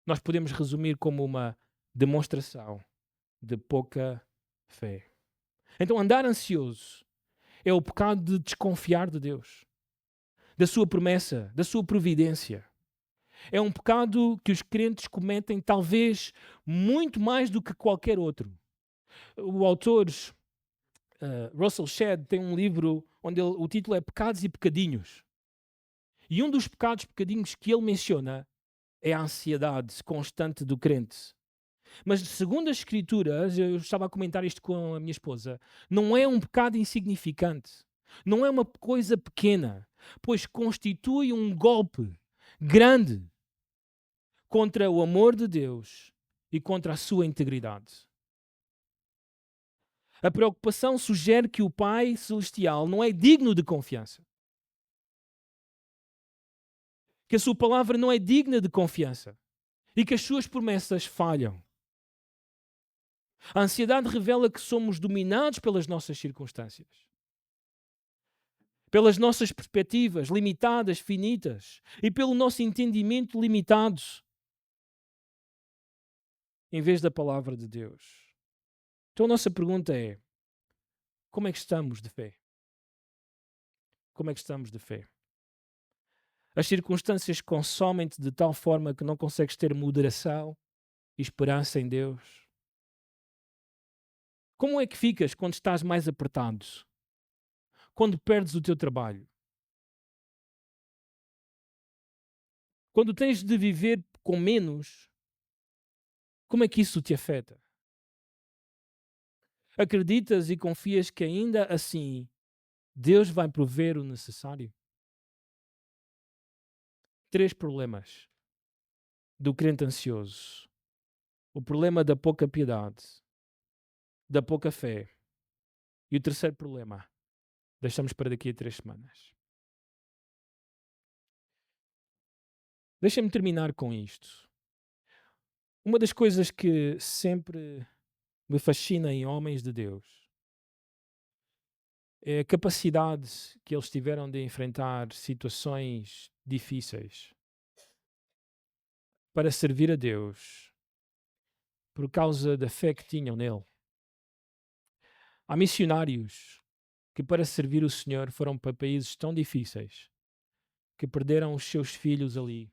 nós podemos resumir como uma demonstração de pouca fé. Então, andar ansioso é o pecado de desconfiar de Deus, da sua promessa, da sua providência. É um pecado que os crentes cometem talvez muito mais do que qualquer outro. O autor Russell Shedd tem um livro onde o título é Pecados e Pecadinhos. E um dos pecadinhos que ele menciona é a ansiedade constante do crente. Mas segundo as Escrituras, eu estava a comentar isto com a minha esposa, não é um pecado insignificante. Não é uma coisa pequena, pois constitui um golpe grande contra o amor de Deus e contra a sua integridade. A preocupação sugere que o Pai Celestial não é digno de confiança. Que a sua palavra não é digna de confiança. E que as suas promessas falham. A ansiedade revela que somos dominados pelas nossas circunstâncias. Pelas nossas perspectivas limitadas, finitas. E pelo nosso entendimento limitado. Em vez da palavra de Deus. Então a nossa pergunta é: como é que estamos de fé? Como é que estamos de fé? As circunstâncias consomem-te de tal forma que não consegues ter moderação e esperança em Deus. Como é que ficas quando estás mais apertado? Quando perdes o teu trabalho? Quando tens de viver com menos? Como é que isso te afeta? Acreditas e confias que ainda assim Deus vai prover o necessário? 3 problemas do crente ansioso. O problema da pouca piedade, da pouca fé. E o terceiro problema, deixamos para daqui a 3 semanas. Deixa-me terminar com isto. Uma das coisas que sempre me fascina em homens de Deus é a capacidade que eles tiveram de enfrentar situações difíceis para servir a Deus por causa da fé que tinham nele. Há missionários que, para servir o Senhor, foram para países tão difíceis que perderam os seus filhos ali.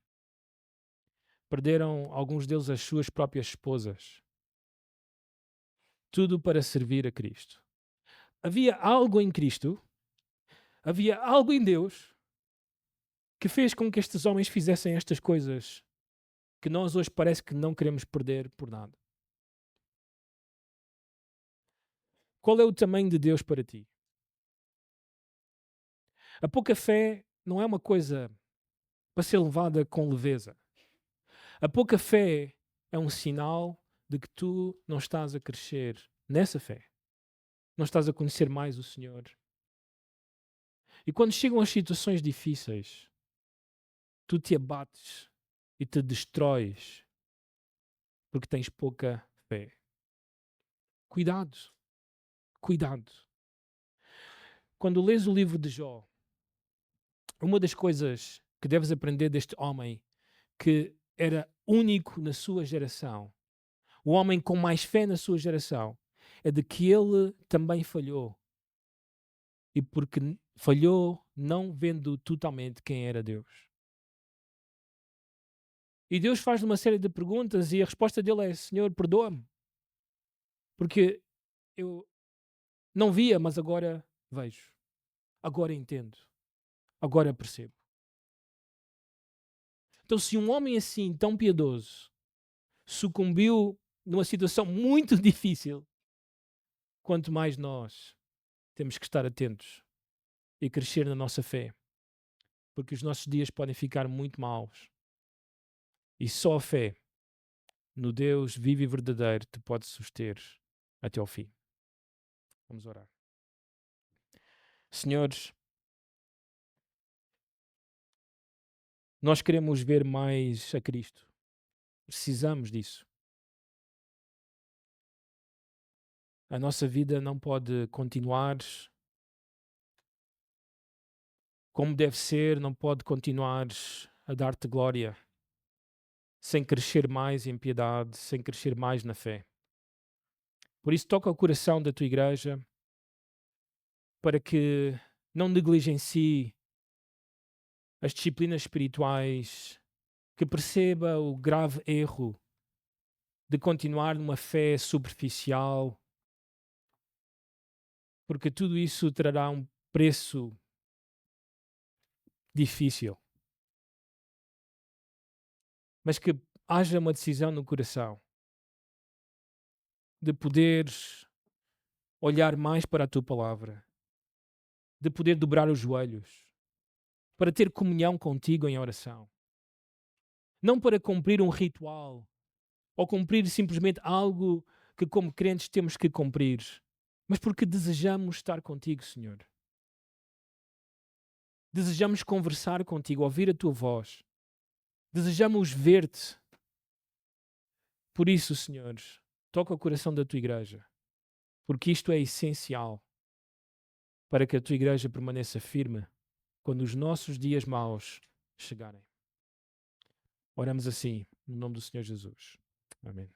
Perderam, alguns deles, as suas próprias esposas. Tudo para servir a Cristo. Havia algo em Cristo, havia algo em Deus que fez com que estes homens fizessem estas coisas que nós hoje parece que não queremos perder por nada. Qual é o tamanho de Deus para ti? A pouca fé não é uma coisa para ser levada com leveza. A pouca fé é um sinal de que tu não estás a crescer nessa fé. Não estás a conhecer mais o Senhor. E quando chegam as situações difíceis, tu te abates e te destróis porque tens pouca fé. Cuidado, cuidado. Quando lês o livro de Jó, uma das coisas que deves aprender deste homem que era único na sua geração, o homem com mais fé na sua geração, é de que ele também falhou. E porque falhou não vendo totalmente quem era Deus. E Deus faz-lhe uma série de perguntas e a resposta dele é: Senhor, perdoa-me. Porque eu não via, mas agora vejo. Agora entendo. Agora percebo. Então, se um homem assim, tão piedoso, sucumbiu numa situação muito difícil, quanto mais nós temos que estar atentos e crescer na nossa fé. Porque os nossos dias podem ficar muito maus. E só a fé no Deus vivo e verdadeiro te pode suster até ao fim. Vamos orar. Senhores, nós queremos ver mais a Cristo. Precisamos disso. A nossa vida não pode continuar como deve ser, não pode continuar a dar-te glória sem crescer mais em piedade, sem crescer mais na fé. Por isso, toca o coração da tua igreja para que não negligencie as disciplinas espirituais, que perceba o grave erro de continuar numa fé superficial, porque tudo isso trará um preço difícil. Mas que haja uma decisão no coração de poderes olhar mais para a tua palavra, de poder dobrar os joelhos, para ter comunhão contigo em oração. Não para cumprir um ritual ou cumprir simplesmente algo que, como crentes, temos que cumprir, mas porque desejamos estar contigo, Senhor. Desejamos conversar contigo, ouvir a tua voz. Desejamos ver-te. Por isso, Senhor, toca o coração da tua igreja, porque isto é essencial para que a tua igreja permaneça firme quando os nossos dias maus chegarem. Oramos assim, no nome do Senhor Jesus. Amém.